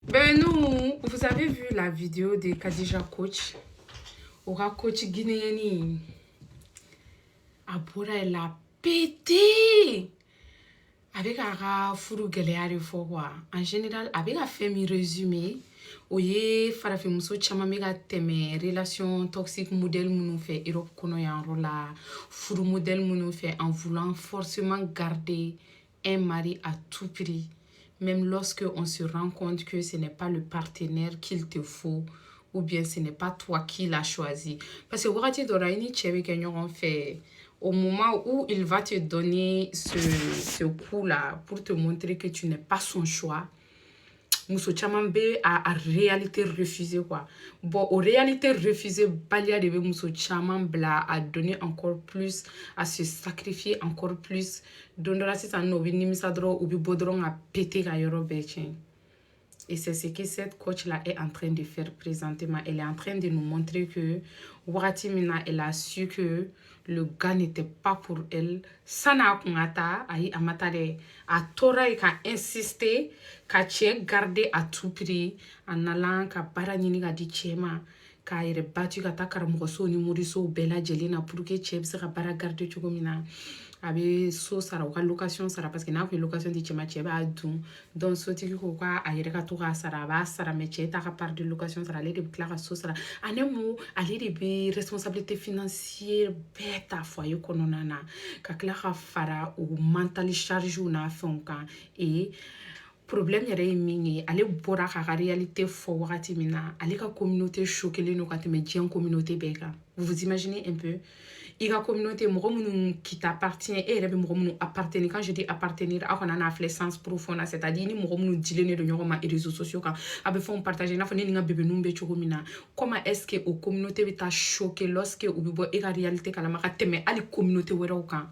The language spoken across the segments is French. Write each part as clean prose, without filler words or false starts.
Ben nous, vous avez vu la vidéo de Khadija Coach, aura coach guinéen. Abora elle a pété. Avec un furu geleari quoi. En général, avec un fait mi résumé, oye farafi muso chama mega teme relation toxique modèle mounou fait Europe kono ya rola furu modèle mounou fait en voulant forcément garder un mari à tout prix. Même lorsque on se rend compte que ce n'est pas le partenaire qu'il te faut ou bien ce n'est pas toi qui l'as choisi. Parce que wakati doraini chewe kenyon fait au moment où il va te donner ce coup-là pour te montrer que tu n'es pas son choix, Mousso Chamambe a réalité refusé quoi. Bon, en réalité refusé, Balia de Mousso Chamambla a donné encore plus, à se sacrifier encore plus. Dondora si ça no nimisadro ou bodron a pété à Yorobetchen. Et c'est ce que cette coach-là est en train de faire présentement. Elle est en train de nous montrer que Waratimina, elle a su que le gars n'était pas pour elle. Sana Kungata, aïe Amatare, a Tora et a insisté, qu'a gardé à tout prix, en allant, qu'a baranini a dit Chema, qu'a battu, qu'a takaramoso, ni moriso, bella jelina, pour que Cheb sera bara garder Chugomina. Abe so sara ou ka location sara parce que n'a que location di chema cheba adun donc so tiki ko ka ayere ka to ka sara ba sara me che ta ka part de location sara le de kla so sara anemu ale de be responsabilité financière beta foyer kononana ka kla ka fara ou mental charge ou na fonka et problème yɛrɛ ye min ye ale bɔra k'a ka réalité fɔ wagati min na ale ka communauté choquelen no ka tɛmɛ diɲɛ communauté bɛɛ kan vous vous imaginez un peu i ka communauté mɔgɔ minnu qui t'appartient e yɛrɛ bɛ mɔgɔ minnu appartenir quand je dis appartenir aw kana n'a filɛ sens profond na c'est-à-dire ni mɔgɔ minnu dilen de ɲɔgɔn ma réseaux sociaux kan a bɛ fɛnw partager i n'a fɔ ne ni n ka bébéninw bɛ cogo min na comment est-ce que o communauté bɛ taa choquer lorsque u bɛ bɔ e ka réalité kalama ka tɛmɛ hali communauté wɛrɛw kan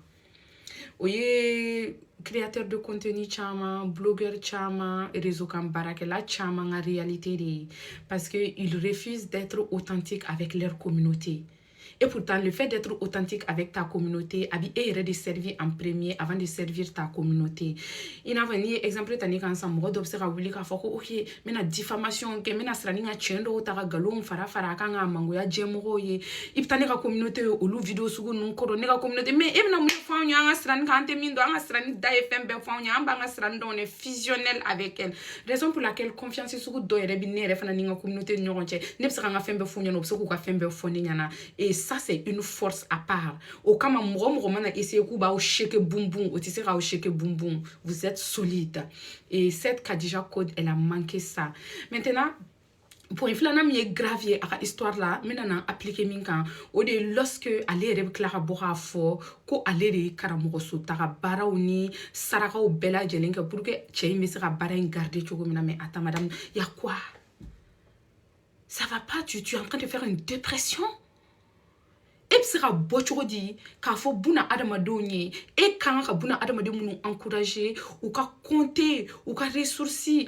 o ye créateur de contenu chama, blogueur chama, réseau kan barakela chama en réalité parce que ils refusent d'être authentiques avec leur communauté. Et pourtant, le fait d'être authentique avec ta communauté, est de servir en premier avant de servir ta communauté. Il n'a pas ni exemple tani kan sa mɔgɔ dɔ bɛ se ka wuli k'a fɔ ko ok mena diffamation kɛ mena sira ni ka tiɲɛ dɔw ta ka galon fara fara kan ka mangoya jɛmɔgɔw ye i bɛ taa ne ka communauté ye olu video sugu ninnu kɔrɔ ne ka communauté mais e bɛna mun fɔ anw ye an ka sirani kan an tɛ min dɔn an ka sirani da ye fɛn bɛɛ fɔ anw ye an b'an ka sirani dɔn on est fusionnel avec elle raison pour laquelle confiance sugu dɔ yɛrɛ bɛ ne yɛrɛ fana ni n ka communauté ni ɲɔgɔn cɛ ne bɛ se ka n ka fɛn bɛɛ fɔ ɲɛna u bɛ se k'u ka fɛn bɛɛ fɔ ne ɲɛna et ça c'est une force à part au kama mɔgɔ mana essayer k'u b'aw shake boum boum o tɛ se k'aw shake boum boum vous êtes solide et cette Khadija Code elle a manqué ça maintenant pour une flâne mi grave à histoire là maintenant appliquer min kan o de lorsque ale yɛrɛ bɛ tila ka bɔ k'a fɔ ko ale de ye karamɔgɔ so taga baaraw ni sarakaw bɛɛ lajɛlen kɛ pour que cɛ in bɛ se ka baara in garder cogo min na mais attends madame y a quoi ça va pas tu es en train de faire une dépression e bɛ se ka bɔ cogo di k'a fɔ buna adamadenw ye e kan ka buna adamaden minnu encourager u ka compter u ka ressources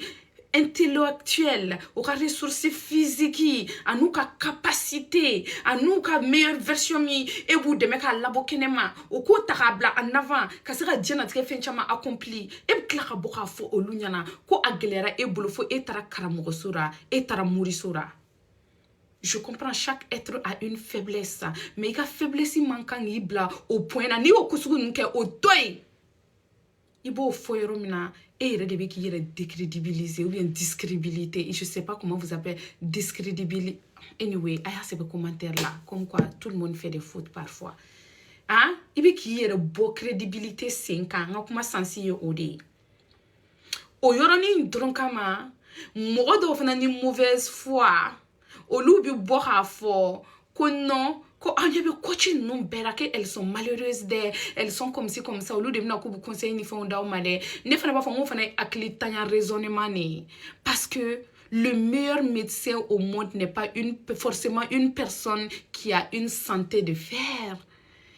intellectuelle, ou ka ressources physiques, à nous ka capacité, à nous ka meilleure version mi, et vous de ka labo kenema, ou ko takabla en avant, ka se ka djena tke fenchama accompli, et bkla ka boka fo olunyana, ko agelera e bolofo e tara karamogosura, e tara murisura. Je comprends, chaque être a une faiblesse, mais ka faiblesse manquant ibla au point na ni o kusugu nke o toy. Ibo foyoromina et de qui est décrédibilisé ou bien discrédibilité et je sais pas comment vous appelez discrédibilité anyway il y a ces commentaires là comme quoi tout le monde fait des fautes parfois hein ibi qui est beau crédibilité 5 ans comment sensible au dé o yoroni dronkama mɔgɔ dɔw fana ni mauvaise foi olu bi bɔ k'a fɔ ko non ko an ɲɛ coaching non bɛɛ que elles sont malheureuses dɛ elles sont comme ci comme ça olu de bɛna k'u bɛ conseil ni fɛnw d'aw ma dɛ ne fana b'a fɔ n ko fana ye hakili tanya raisonnement ne parce que le meilleur médecin au monde n'est pas forcément une personne qui a une santé de fer.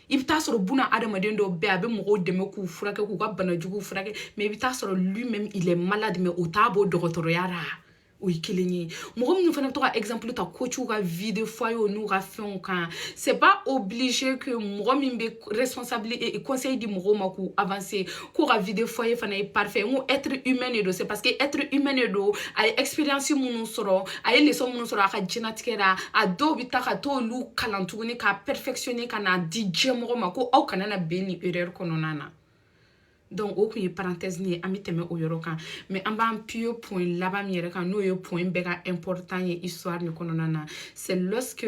I bɛ taa sɔrɔ buna adamaden dɔw bɛɛ a bɛ mɔgɔw dɛmɛ k'u furakɛ k'u ka banajuguw furakɛ mais i bɛ taa sɔrɔ lui-même il est malade mais o t'a bɔ dɔgɔtɔrɔya la o ye kelen ye mɔgɔ minnu fana bɛ to ka exemple ta coach ka vie de foyer n'u ka fɛnw kan c'est pas obligé que mɔgɔ min bɛ responsable et conseil di mɔgɔw ma k'u avancer k'u ka vie de foyer fana ye parfait n ko être humain de don c'est parce que être humain de don a ye expérience minnu sɔrɔ a ye leçon minnu sɔrɔ a ka diɲɛnatigɛ la a dɔw bɛ taa ka t'olu kalan tuguni k'a perfectionner ka n'a di diɲɛmɔgɔ ma ko aw kana na bɛn ni erreur kɔnɔna na. Donc o kun ye parenthèse ni ye an bɛ tɛmɛ o yɔrɔ kan mais an b'an piyo point laban min yɛrɛ kan n'o ye point bɛɛ ka important ye histoire ni kɔnɔna na c'est lorsque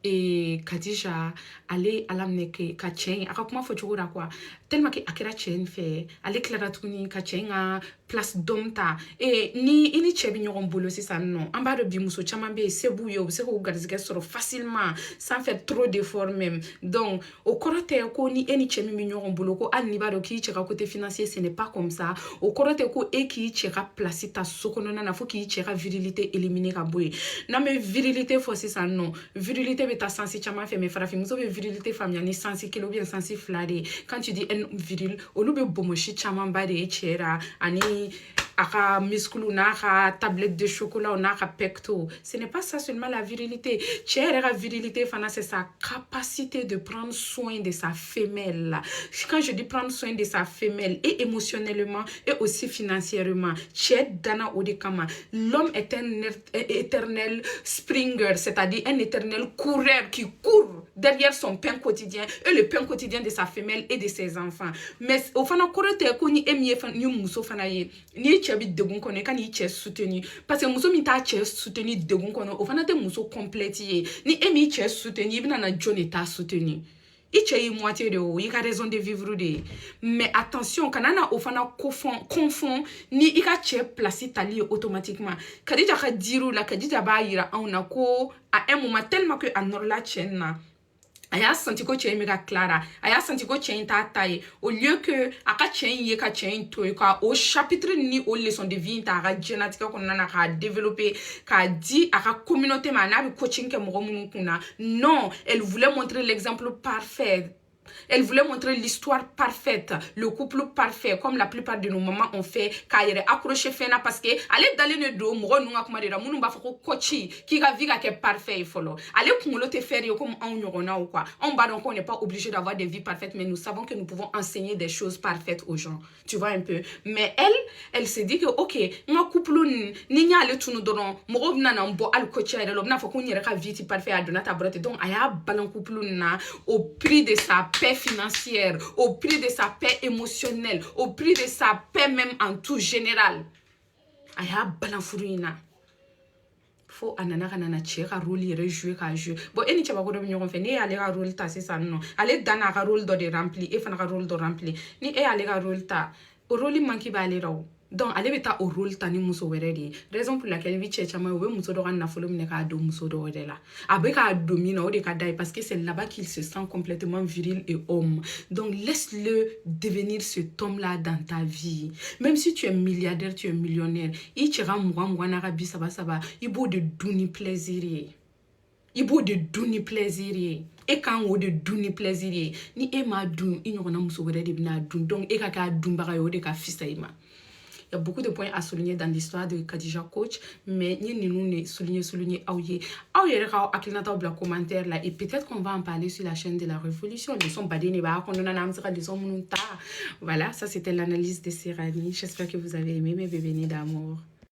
Kadija ale ala minɛ ka cɛ in a ka kuma fɔ cogo la quoi tellement que a kɛra cɛ in fɛ ale tilara tuguni ka cɛ in ka place d'homme ta ni i ni cɛ bɛ ɲɔgɔn bolo sisan nɔ an b'a dɔn bi muso caman bɛ yen se b'u ye u bɛ se k'u garizigɛ sɔrɔ facilement sans faire trop d'efforts même donc o kɔrɔ tɛ ko ni e ni cɛ min bɛ ɲɔgɔn bolo ko hali n'i b'a dɔn k'i cɛ ka côté financier ce n'est pas comme ça o kɔrɔ tɛ ko e k'i cɛ ka place ta so kɔnɔna na fo k'i cɛ ka virilité éliminer ka bɔ yen n'an bɛ virilité fɔ sisan nɔ virilité bɛ taa sensi caman fɛ mais farafinmuso bɛ virilité faamuya ni sensi kelen ou bien sensi fila de ye quand tu dis un viril olu bɛ bomosi camanba de ye cɛ ra ani a ka muscle n'a ka tablette de chocolat n'a ka pecto ce n'est pas ça seulement la virilité cɛ yɛrɛ ka virilité fana c'est sa capacité de prendre soin de sa femelle quand je dis prendre soin de sa femelle et émotionnellement et aussi financièrement cɛ danna o de kama l'homme est un éternel springer c'est-à-dire un éternel coureur qui court derrière son pain quotidien et le pain quotidien de sa femelle et de ses enfants mais o fana kɔrɔ tɛ ko ni e min ye ni muso fana ye ni cɛ bi degun kɔnɔ i ka n'i cɛ soutenir parce que muso min t'a cɛ soutenir degun kɔnɔ o fana tɛ muso complète ye ni e m'i cɛ soutenir i bɛna na jɔn de t'a soutenir i cɛ y'i moitié de o i ka raison de vivre de ye mais attention kana na o fana confond ni i ka cɛ place tali ye automatiquement Kadija ka diru la Kadija b'a yira anw na ko à un moment tellement que a nɔrɔla cɛ na a y'a senti ko cɛ in bɛ ka Clara a y'a senti ko cɛ in t'a ta ye au lieu que a ka cɛ in ye ka cɛ in to ye ka o chapitre ni o leçon de vie ta a ka diɲɛnatigɛ kɔnɔna na k'a développer k'a di a ka communauté ma n'a bɛ coaching kɛ mɔgɔ minnu kun na non elle voulait montrer l'exemple parfait. Elle voulait montrer l'histoire parfaite, le couple parfait, comme la plupart de nos mamans ont fait, k'a yɛrɛ accroché fɛnna parce que ale dalen de don mɔgɔ ninnu ka kuma de la minnu b'a fɔ ko coach k'i ka vie ka kɛ parfait ye fɔlɔ ale kunkolo tɛ faire ye comme anw ɲɔgɔnnaw quoi anw b'a dɔn qu'on n'est pas obligé d'avoir des vies parfaites mais nous savons que nous pouvons enseigner des choses parfaites aux gens tu vois un peu mais elle se dit que ok n ka couple ni n y'ale tunu dɔrɔn mɔgɔw bɛna na n bɔ hali coach yɛrɛ la u bɛna fɔ ko n yɛrɛ ka vie ti parfait a donna ta bɔrɔ ten donc a y'a balan couple na au prix de sa paix financière, au prix de sa paix émotionnelle, au prix de sa paix même en tout général. A y'a balan furu in na. Fo a nana ka nana cɛ ka rôle yɛrɛ jouer k'a jouer. Bon e ni cɛbako dɔ bɛ ɲɔgɔn fɛ, n'e y'ale ka rôle ta sisan nɔ, ale dan n'a ka rôle dɔ de remplir, e fana ka rôle dɔ remplir. Ni e y'ale ka rôle ta, o rôle manqué b'ale la o. Donc ale bɛ taa o rôle ta ni muso wɛrɛ de ye. Raison pour laquelle i bɛ cɛ caman ye, o bɛ muso dɔ ka nafolo minɛ k'a don muso dɔ wɛrɛ la. A bɛ k'a don min na o de ka d'a ye parce que c'est là-bas qu'il se sent complètement viril et homme. Donc laisse-le devenir cet homme-là dans ta vie. Même si tu es milliardaire, tu es millionnaire, i cɛ ka mugan n'a ka bi saba saba, i b'o de dun ni plaisir ye. I b'o de dun ni plaisir ye. E kan k'o de dun ni plaisir ye. Ni e m'a dun, i ɲɔgɔnna muso wɛrɛ de bɛna dun. Donc e ka kɛ a dunbaga ye, o de ka fisa i ma. Il y a beaucoup de points à souligner dans l'histoire de Kadija Coach, mais nous ne souligner aouye commentaire là et peut-être qu'on va en parler sur la chaîne de la Révolution. Voilà, ça c'était l'analyse de Serani. J'espère que vous avez aimé mes bébés d'amour.